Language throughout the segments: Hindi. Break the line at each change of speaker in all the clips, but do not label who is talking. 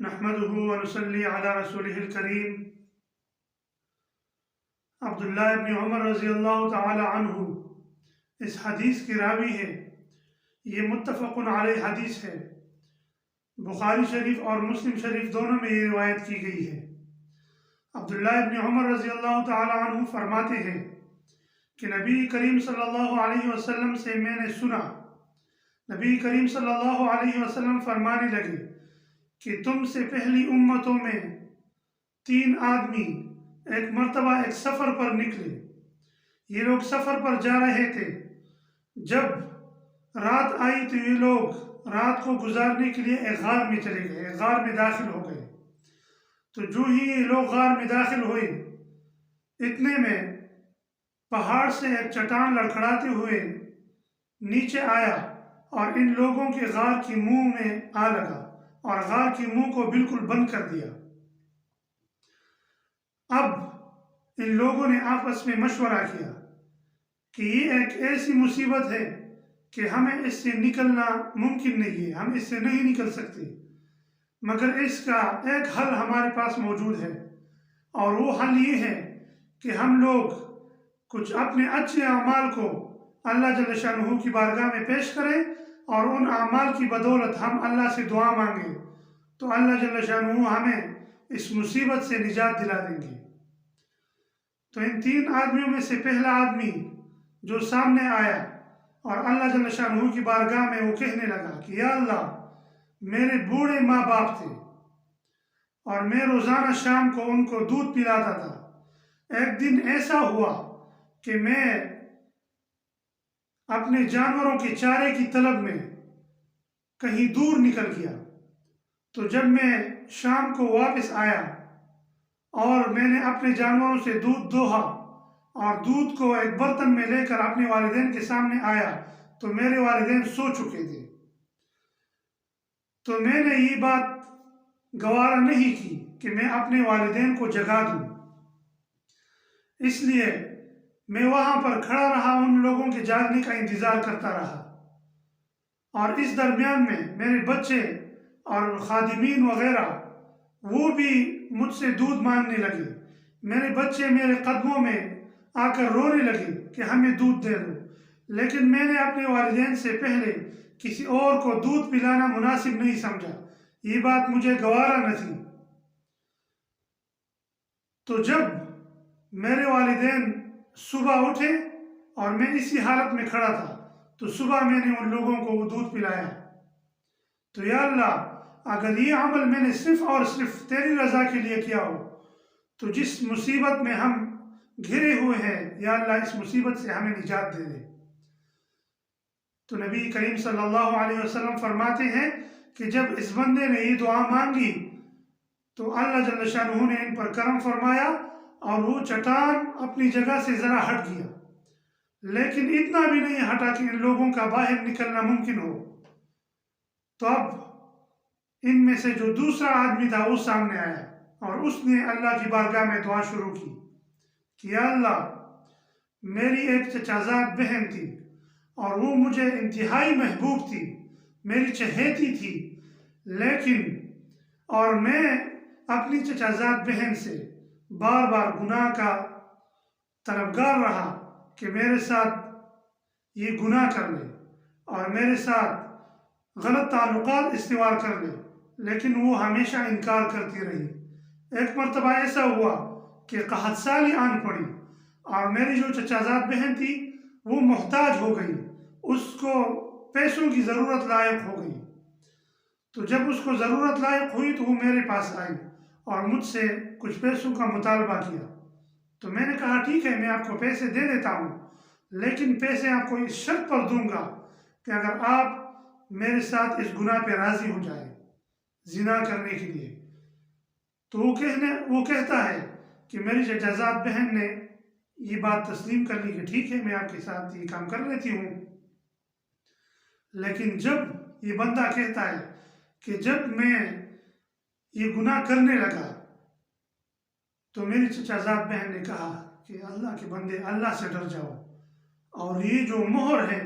नहमदुहु व नुसल्ली अला रसूलिहिल करीम। अब्दुल्लाह इब्न उमर रज़ियल्लाहु तआला अन्हु इस हदीस की रावी है। ये मुत्तफ़क़ुन अलैह हदीस है। बुखारी शरीफ और मुस्लिम शरीफ दोनों में ये रिवायत की गई है। अब्दुल्लाह इब्न उमर रज़ियल्लाहु तआला अन्हु फरमाते हैं कि नबी करीम सल्लल्लाहु अलैहि वसल्लम से मैंने सुना, नबी करीम सल्लल्लाहु अलैहि वसल्लम फरमाने लगे कि तुमसे पहली उम्मतों में 3 आदमी एक मर्तबा एक सफ़र पर निकले। ये लोग सफ़र पर जा रहे थे। जब रात आई तो ये लोग रात को गुजारने के लिए एक गार में चले गए, एक गार में दाखिल हो गए। तो जो ही ये लोग गार में दाखिल हुए, इतने में पहाड़ से एक चट्टान लड़खड़ाते हुए नीचे आया और इन लोगों के गार के मुंह में आ लगा और गार के मुंह को बिल्कुल बंद कर दिया। अब इन लोगों ने आपस में मशवरा किया कि ये एक ऐसी मुसीबत है कि हमें इससे निकलना मुमकिन नहीं है, हम इससे नहीं निकल सकते, मगर इसका एक हल हमारे पास मौजूद है। और वो हल ये है कि हम लोग कुछ अपने अच्छे अमाल को अल्लाह जल्ल शानहू की बारगाह में पेश करें और उन अमाल की बदौलत हम अल्लाह से दुआ मांगे तो अल्लाह जल्ल शानहू हमें इस मुसीबत से निजात दिला देंगे। तो इन 3 आदमियों में से पहला आदमी जो सामने आया और अल्लाह जल्ल शानहू की बारगाह में वो कहने लगा कि या अल्लाह, मेरे बूढ़े माँ बाप थे और मैं रोज़ाना शाम को उनको दूध पिलाता था। एक दिन ऐसा हुआ कि मैं अपने जानवरों के चारे की तलब में कहीं दूर निकल गया। तो जब मैं शाम को वापस आया और मैंने अपने जानवरों से दूध दोहा और दूध को एक बर्तन में लेकर अपने वालिदैन के सामने आया तो मेरे वालिदैन सो चुके थे। तो मैंने ये बात गवारा नहीं की कि मैं अपने वालिदैन को जगा दूं, इसलिए मैं वहां पर खड़ा रहा, उन लोगों के जागने का इंतजार करता रहा। और इस दरमियान में मेरे बच्चे और खादिमीन वगैरह वो भी मुझसे दूध मांगने लगे। मेरे बच्चे मेरे कदमों में आकर रोने लगे कि हमें दूध दे दो, लेकिन मैंने अपने वालिदैन से पहले किसी और को दूध पिलाना मुनासिब नहीं समझा, ये बात मुझे गवारा न थी। तो जब मेरे वालिदैन सुबह उठे और मैं इसी हालत में खड़ा था तो सुबह मैंने उन लोगों को वो दूध पिलाया। तो या अल्लाह, अगर ये अमल मैंने सिर्फ और सिर्फ तेरी रज़ा के लिए किया हो तो जिस मुसीबत में हम घिरे हुए हैं, या अल्लाह इस मुसीबत से हमें निजात दे दे। तो नबी करीम सल्लल्लाहु अलैहि वसल्लम फरमाते हैं कि जब इस बंदे ने ये दुआ मांगी तो अल्लाह जल्ल शानहू ने इन पर करम फरमाया और वो चट्टान अपनी जगह से ज़रा हट गया, लेकिन इतना भी नहीं हटा कि इन लोगों का बाहर निकलना मुमकिन हो। तो अब इनमें से जो दूसरा आदमी था वो सामने आया और उसने अल्लाह की बारगाह में दुआ शुरू की कि या अल्लाह, मेरी एक चचाज़ाद बहन थी और वो मुझे इंतहाई महबूब थी, मेरी चहेती थी, लेकिन और मैं अपनी चचाज़ाद बहन से बार बार गुनाह का तलबगार रहा कि मेरे साथ ये गुनाह कर ले और मेरे साथ गलत ताल्लुकात इस्तेमाल कर ले, लेकिन वो हमेशा इनकार करती रही। एक मरतबा ऐसा हुआ कि कहत साली आन पड़ी और मेरी जो चचाज़ाद बहन थी वो मोहताज हो गई, उसको पैसों की ज़रूरत लायक हो गई। तो जब उसको ज़रूरत लायक हुई तो वो मेरे पास आई और मुझसे कुछ पैसों का मुतालबा किया। तो मैंने कहा ठीक है, मैं आपको पैसे दे देता हूँ, लेकिन पैसे आपको इस शर्त पर दूंगा कि अगर आप मेरे साथ इस गुनाह पे राज़ी हो जाए जिना करने के लिए। तो वो कहता है कि मेरी चचाज़ाद बहन ने ये बात तस्लीम कर ली कि ठीक है, मैं आपके साथ ये काम कर लेती हूँ। लेकिन जब ये बंदा कहता है कि जब मैं ये गुनाह करने लगा तो मेरी चचाज़ाद बहन ने कहा कि अल्लाह के बंदे, अल्लाह से डर जाओ और ये जो मोहर है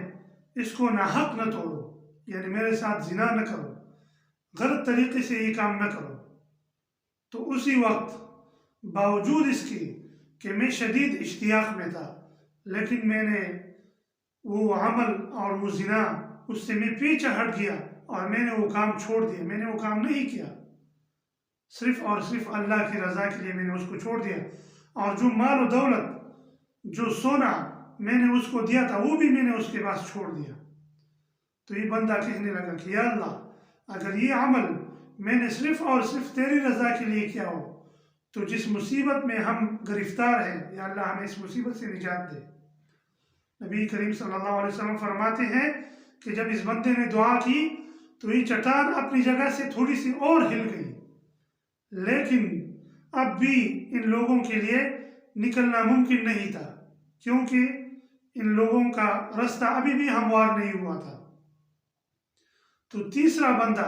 इसको नाहक न तोड़ो, यानी मेरे साथ जिना न करो। गलत तरीके से ये काम न करो। तो उसी वक्त बावजूद इसके कि मैं शदीद इश्तियाक में था, लेकिन मैंने वो अमल और वो जिना उससे मैं पीछे हट गया और मैंने वो काम छोड़ दिया। मैंने वो काम नहीं किया, सिर्फ और सिर्फ अल्लाह की रज़ा के लिए मैंने उसको छोड़ दिया। और जो माल और दौलत, जो सोना मैंने उसको दिया था, वो भी मैंने उसके पास छोड़ दिया। तो ये बंदा कहने लगा कि या अल्लाह, अगर ये अमल मैंने सिर्फ और सिर्फ तेरी रज़ा के लिए किया हो, तो जिस मुसीबत में हम गिरफ्तार हैं, या अल्लाह हमें इस मुसीबत से निजात दे। नबी करीम सल्लल्लाहु अलैहि वसल्लम फरमाते हैं कि जब इस बंदे ने दुआ की तो ये चट्टान अपनी जगह से थोड़ी सी और हिल गई, लेकिन अब भी इन लोगों के लिए निकलना मुमकिन नहीं था, क्योंकि इन लोगों का रास्ता अभी भी हमवार नहीं हुआ था। तो तीसरा बंदा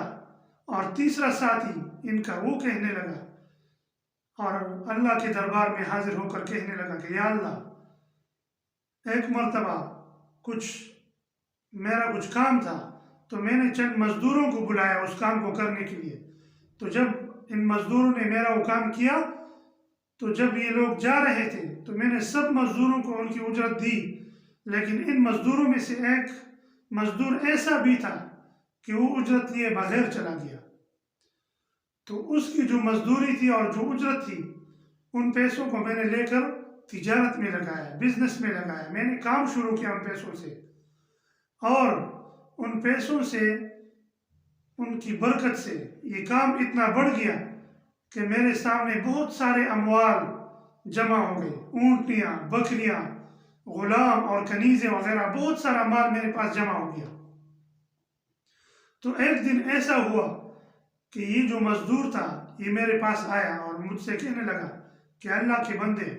और तीसरा साथी इनका वो कहने लगा और अल्लाह के दरबार में हाजिर होकर कहने लगा कि या अल्लाह, एक मर्तबा मेरा कुछ काम था, तो मैंने चंद मजदूरों को बुलाया उस काम को करने के लिए। तो जब इन मजदूरों ने मेरा वो काम किया, तो जब ये लोग जा रहे थे तो मैंने सब मजदूरों को उनकी उजरत दी, लेकिन इन मजदूरों में से एक मजदूर ऐसा भी था कि वो उजरत लिए बगैर चला गया। तो उसकी जो मजदूरी थी और जो उजरत थी, उन पैसों को मैंने लेकर तिजारत में लगाया, बिजनेस में लगाया। मैंने काम शुरू किया उन पैसों से, और उन पैसों से, उनकी बरकत से ये काम इतना बढ़ गया कि मेरे सामने बहुत सारे अमवाल जमा हो गए। ऊँटनियाँ, बकरियाँ, गुलाम और कनीज़े वगैरह, बहुत सारा माल मेरे पास जमा हो गया। तो एक दिन ऐसा हुआ कि ये जो मजदूर था ये मेरे पास आया और मुझसे कहने लगा कि अल्लाह के बंदे,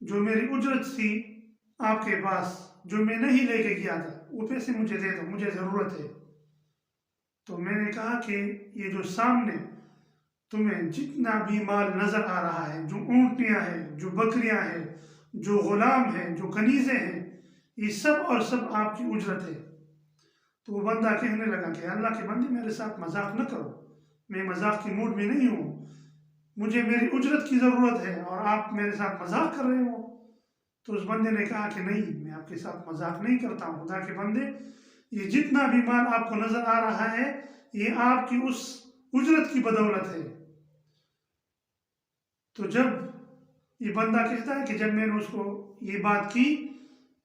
जो मेरी उजरत थी आपके पास, जो मैं नहीं लेके गया था, वो पैसे मुझे दे दो, मुझे ज़रूरत है। तो मैंने कहा कि ये जो सामने तुम्हें जितना भी माल नज़र आ रहा है, जो ऊँटनियाँ हैं, जो बकरियाँ हैं, जो गुलाम हैं, जो कनीज़े हैं, ये सब और सब आपकी उजरत है। तो वो बंदा कहने लगा कि अल्लाह के बंदे, मेरे साथ मजाक न करो, मैं मजाक की मूड में नहीं हूँ, मुझे मेरी उजरत की ज़रूरत है और आप मेरे साथ मजाक कर रहे हो। तो उस बंदे ने कहा कि नहीं, मैं आपके साथ मजाक नहीं करता हूँ, खुदा के बंदे, ये जितना भी माल आपको नज़र आ रहा है, ये आपकी उस उजरत की बदौलत है। तो जब ये बंदा कहता है कि जब मैंने उसको ये बात की,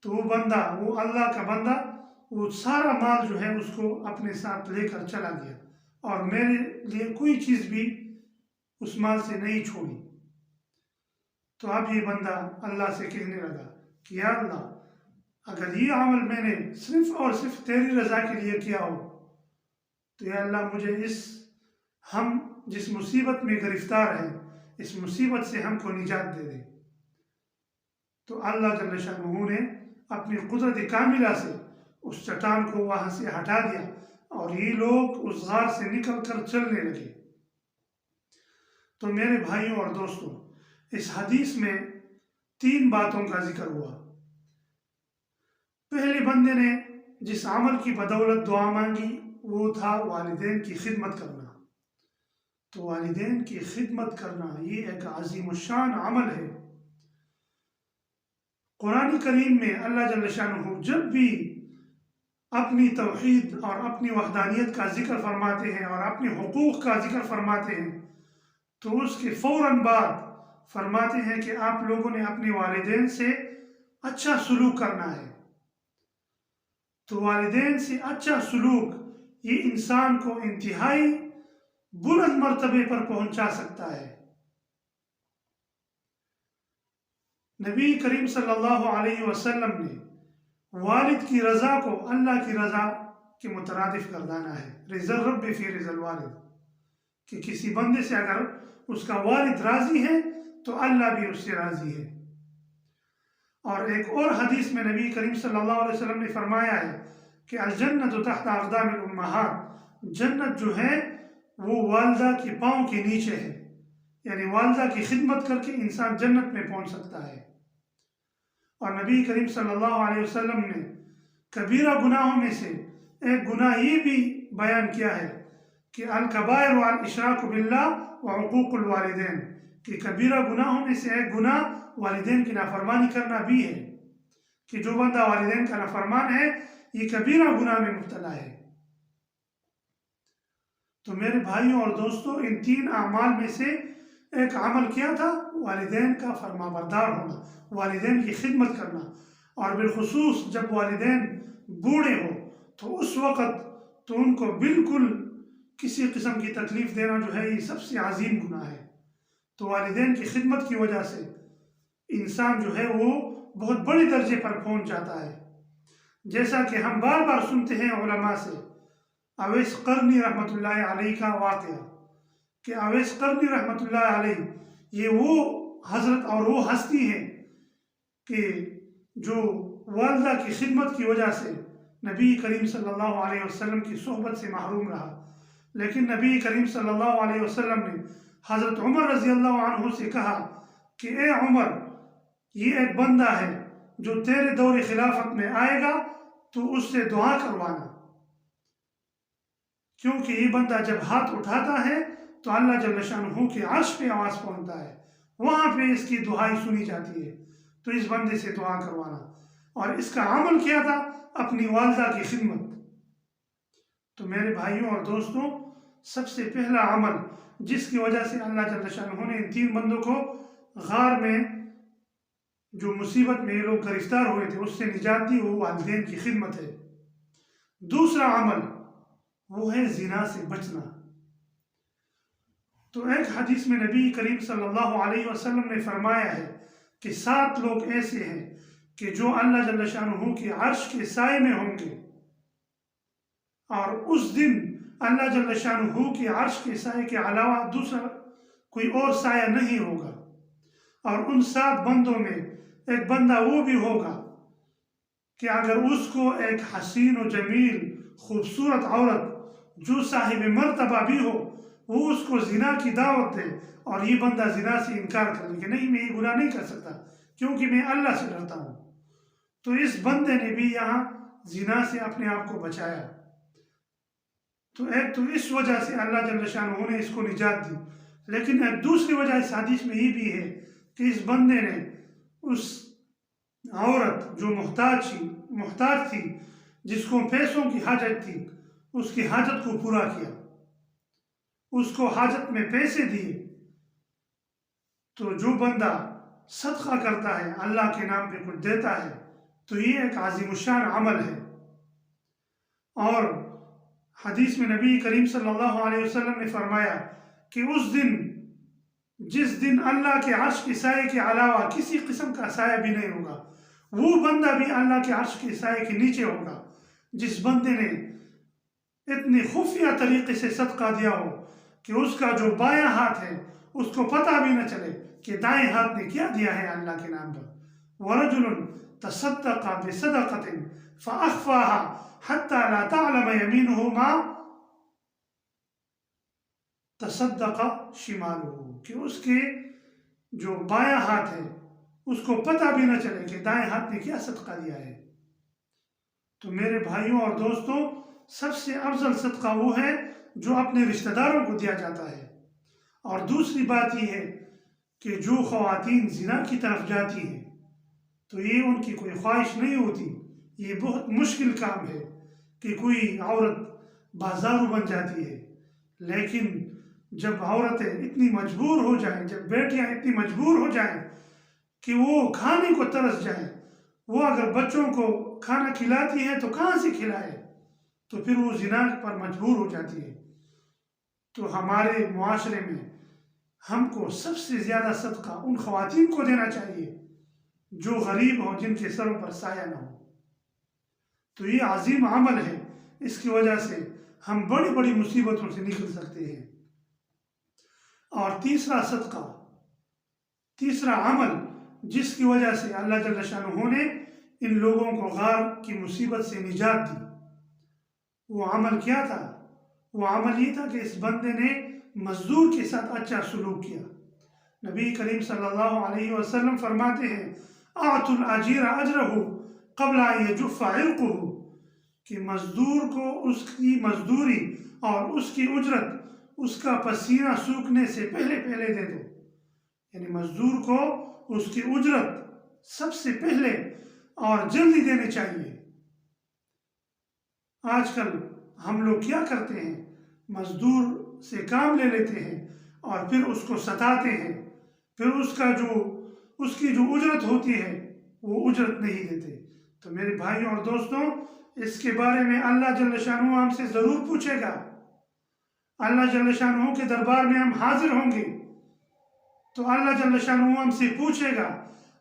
तो वो बंदा, वो अल्लाह का बंदा, वो सारा माल जो है उसको अपने साथ लेकर चला गया और मेरे लिए कोई चीज़ भी उस माल से नहीं छोड़ी। तो अब ये बंदा अल्लाह से कहने लगा कि या अल्लाह, अगर ये अमल मैंने सिर्फ और सिर्फ तेरी रज़ा के लिए किया हो, तो या अल्लाह, मुझे हम जिस मुसीबत में गिरफ्तार हैं, इस मुसीबत से हमको निजात दे दे। तो अल्लाह जल्ल शानहू ने अपनी कुदरत कामिला से उस चट्टान को वहाँ से हटा दिया और ये लोग उस गार से निकल कर चलने लगे। तो मेरे भाइयों और दोस्तों, इस हदीस में 3 बातों का जिक्र हुआ। पहले बंदे ने जिस अमल की बदौलत दुआ मांगी, वो था वालिदैन की खिदमत करना। तो वालिदैन की खिदमत करना ये एक अज़ीमुश्शान अमल है। कुरान करीम में अल्लाह जल्ल शानहू जब भी अपनी तौहीद और अपनी वहदानियत का जिक्र फरमाते हैं और अपने हुकूक का जिक्र फरमाते हैं, तो उसके फ़ौरन बाद फरमाते हैं कि आप लोगों ने अपने वालिदैन से अच्छा सलूक करना है। तो वालिदैन से अच्छा सलूक ये इंसान को इंतहाई बुलंद मर्तबे पर पहुंचा सकता है। नबी करीम सल्लल्लाहु अलैहि वसल्लम ने वालिद की रज़ा को अल्लाह की रज़ा के मुतरादिफ गर्दाना है। रिज़ल रब्बि फ़ी रिज़ल वालिद, कि किसी बंदे से अगर उसका वालिद राज़ी है तो अल्लाह भी उससे राज़ी है। और एक और हदीस में नबी करीम सल्लल्लाहु अलैहि वसल्लम ने फरमाया है कि अल जन्नतु तहता अक़दामिल उम्महात, जन्नत जो है वो वालदा के पाँव के नीचे है, यानी वालदा की खिदमत करके इंसान जन्नत में पहुंच सकता है। और नबी करीम सल्लल्लाहु अलैहि वसल्लम ने कबीरा गुनाहों में से एक गुनाह ये भी बयान किया है कि अल कबायर वल इशराक बिल्लाह व हुकूकुल वालिदैन, कि कबीरा गुनाहों में से एक गुनाह वालिदैन की नाफरमानी करना भी है, कि जो बंदा वालिदैन का नाफरमान है ये कबीरा गुनाह में मुब्तला है। तो मेरे भाइयों और दोस्तों, इन 3 अमाल में से एक अमल क्या था? वालिदैन का फरमाबरदार होना, वालिदैन की खिदमत करना, और बिलखुसूस जब वालिदैन बूढ़े हो तो उस वक़्त तो उनको बिल्कुल किसी किस्म की तकलीफ़ देना जो है ये सबसे अजीम गुनाह है। तो वालिदैन की खिदमत की वजह से इंसान जो है वो बहुत बड़े दर्जे पर पहुंच जाता है। जैसा कि हम बार बार सुनते हैं उलमा से, अवैस करनी रहमतुल्लाह अलैह का वाक़या, कि अवैस करनी रहमतुल्लाह अलैह ये वो हज़रत और वो हस्ती है कि जो वालिदा की खिदमत की वजह से नबी करीम सल्लल्लाहु अलैहि वसल्लम की सोहबत से महरूम रहा। लेकिन नबी करीम सल्लल्लाहु अलैहि वसल्लम ने हज़रत उमर रज़ी अल्लाह अन्हु से कहा कि ए उमर, ये एक बंदा है जो तेरे दौर खिलाफत में आएगा, तो उससे दुआ करवाना, क्योंकि ये बंदा जब हाथ उठाता है तो अल्लाह जल्ल शानुहु के अर्श पे आवाज़ पहुंचता है, वहाँ पे इसकी दुआई सुनी जाती है, तो इस बंदे से दुआ करवाना। और इसका अमल क्या था? अपनी वालिदा की खिदमत। तो मेरे भाइयों और दोस्तों, सबसे पहला अमल जिसकी वजह से अल्लाह जल्ल शानुहु ने इन 3 बंदों को गार में जो मुसीबत में ये लोग गिरफ्तार हुए थे उससे निजात दी, वो वालिदैन की खिदमत है। दूसरा अमल वो है जिना से बचना। तो एक हदीस में नबी करीम सल्लल्लाहु अलैहि वसल्लम ने फरमाया है कि 7 लोग ऐसे हैं कि जो अल्लाह जल्ल शानुहु के अर्श के साए में होंगे, और उस दिन अल्लाह जल्ल शानुहु के अर्श के साए के अलावा दूसरा कोई और साया नहीं होगा। और उन 7 बंदों में एक बंदा वो भी होगा कि अगर उसको एक हसीन और जमील खूबसूरत औरत जो साहिब मर्तबा भी हो, वो उसको जिना की दावत दे और ये बंदा जिना से इनकार कर ले कि नहीं, मैं ये गुनाह नहीं कर सकता क्योंकि मैं अल्लाह से डरता हूँ, तो इस बंदे ने भी यहाँ जिना से अपने आप को बचाया। तो एक तो इस वजह से अल्लाह जल्ल शानुहु ने इसको निजात दी, लेकिन एक दूसरी वजह इस हदीस में ये भी है कि इस बंदे ने उस औरत जो मुहताज थी, जिसको पैसों की हाजत थी, उसकी हाजत को पूरा किया, उसको हाजत में पैसे दिए। तो जो बंदा सदका करता है, अल्लाह के नाम पे कुछ देता है, तो ये एक आज़िमुशान अमल है। और हदीस में नबी करीम सल्लल्लाहु अलैहि वसल्लम ने फरमाया कि उस दिन, जिस दिन अल्लाह के अर्श के साए के अलावा किसी किस्म का साया भी नहीं होगा, वो बंदा भी अल्लाह के अर्श के साए के नीचे होगा जिस बंदे ने इतने खुफिया तरीके से सदका दिया हो कि उसका जो बायां हाथ है उसको पता भी न चले कि दाएं हाथ ने क्या दिया है अल्लाह के नाम पर। वरजुलुन तसद्दक़ बिसदक़तिन फ़अख़फ़ाहा हत्ता ला तअलम यमीनुहु मा तसद्दक़ शिमालुहु, कि उसके जो बायां हाथ है उसको पता भी न चले कि दाएं हाथ ने क्या सदका दिया है। तो मेरे भाइयों और दोस्तों, सबसे अफजल सदका वो है जो अपने रिश्तेदारों को दिया जाता है। और दूसरी बात यह है कि जो ख़वातीन ज़िना की तरफ जाती हैं, तो ये उनकी कोई ख्वाहिश नहीं होती, ये बहुत मुश्किल काम है कि कोई औरत बाजारू बन जाती है। लेकिन जब औरतें इतनी मजबूर हो जाएं, जब बेटियां इतनी मजबूर हो जाएं कि वो खाने को तरस जाएं, वो अगर बच्चों को खाना खिलाती है तो कहाँ से खिलाए, तो फिर वो जिना पर मजबूर हो जाती है। तो हमारे मुआशरे में हमको सबसे ज़्यादा सदका उन ख़वातीन को देना चाहिए जो गरीब हों, जिनके सरों पर साया ना हो। तो ये अजीम अमल है, इसकी वजह से हम बड़ी बड़ी मुसीबतों से निकल सकते हैं। और तीसरा सदका, तीसरा अमल जिसकी वजह से अल्लाह जल्ल शानुहु ने इन लोगों को गार की मुसीबत से निजात दी, वो अमल क्या था? वो अमल ये था कि इस बंदे ने मजदूर के साथ अच्छा सलूक किया। नबी करीम सल्लल्लाहु अलैहि वसल्लम फरमाते हैं, आतुल अजीर अजरहु क़ब्ल अन यजुफ़्फ़ इरक़ुहु, कि मजदूर को उसकी मजदूरी और उसकी उजरत उसका पसीना सूखने से पहले पहले दे दो। यानी मजदूर को उसकी उजरत सबसे पहले और जल्दी देनी चाहिए। आजकल हम लोग क्या करते हैं, मजदूर से काम ले लेते हैं और फिर उसको सताते हैं, फिर उसकी जो उजरत होती है वो उजरत नहीं देते। तो मेरे भाइयों और दोस्तों, इसके बारे में अल्लाह जल्ल शानुहू हमसे ज़रूर पूछेगा। अल्लाह जल्ल शानुहू के दरबार में हम हाजिर होंगे तो अल्लाह जल्ल शानुहू हमसे पूछेगा,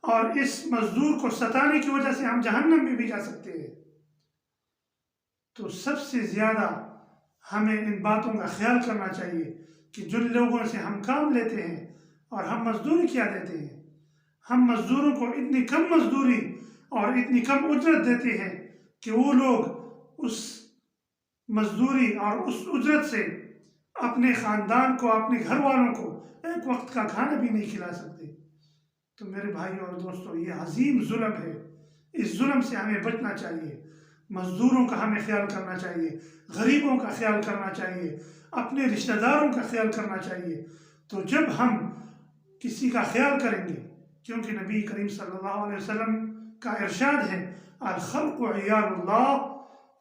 और इस मजदूर को सताने की वजह से हम जहन्नम में भी जा सकते हैं। तो सबसे ज़्यादा हमें इन बातों का ख्याल करना चाहिए कि जिन लोगों से हम काम लेते हैं और हम मजदूरी क्या देते हैं, हम मजदूरों को इतनी कम मजदूरी और इतनी कम उजरत देते हैं कि वो लोग उस मजदूरी और उस उजरत से अपने ख़ानदान को, अपने घर वालों को एक वक्त का खाना भी नहीं खिला सकते। तो मेरे भाइयों और दोस्तों, ये अजीम जुल्म है, इस जुल्म से हमें बचना चाहिए। मजदूरों का हमें ख्याल करना चाहिए, गरीबों का ख्याल करना चाहिए, अपने रिश्तेदारों का ख्याल करना चाहिए। तो जब हम किसी का ख्याल करेंगे, क्योंकि नबी करीम सल्लल्लाहु अलैहि वसल्लम का इरशाद है, अल खल्क़ु इयालुल्लाह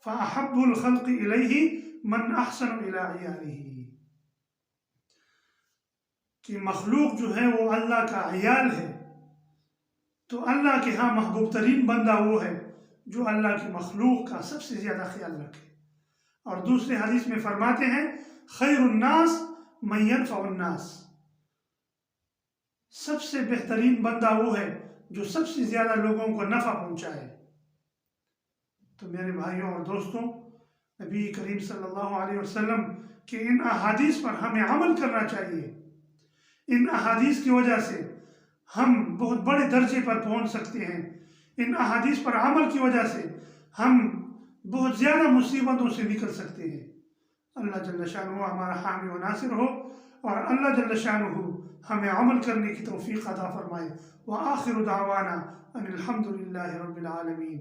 फ़अहब्बुल खल्क़ि इलैहि मन अहसनु इला इयालिही, कि मखलूक जो है वो अल्लाह का अयाल है। तो अल्लाह के यहाँ महबूब तरीन बंदा वो है जो अल्लाह की मखलूक का सबसे ज़्यादा ख्याल रखे। और दूसरे हदीस में फरमाते हैं, खैरुन्नास मन यनफ़उन्नास, सबसे बेहतरीन बंदा वो है जो सबसे ज़्यादा लोगों को नफ़ा पहुँचाए। तो मेरे भाइयों और दोस्तों, नबी करीम सल्लल्लाहु अलैहि वसल्लम के इन अहादीस पर हमें अमल करना चाहिए। इन अहादीस की वजह से हम बहुत बड़े दर्जे पर पहुँच सकते हैं। इन अहादीस पर अमल की वजह से हम बहुत ज़्यादा मुसीबतों से निकल सकते हैं। अल्लाह जल्ल शानुहू हमारा हामी व नासिर हो, और अल्लाह जल्ल शानुहू हमें अमल करने की तौफीक अता फरमाए। व आखिरु दावाना अनिल हम्दुलिल्लाहि रब्बिल आलमीन।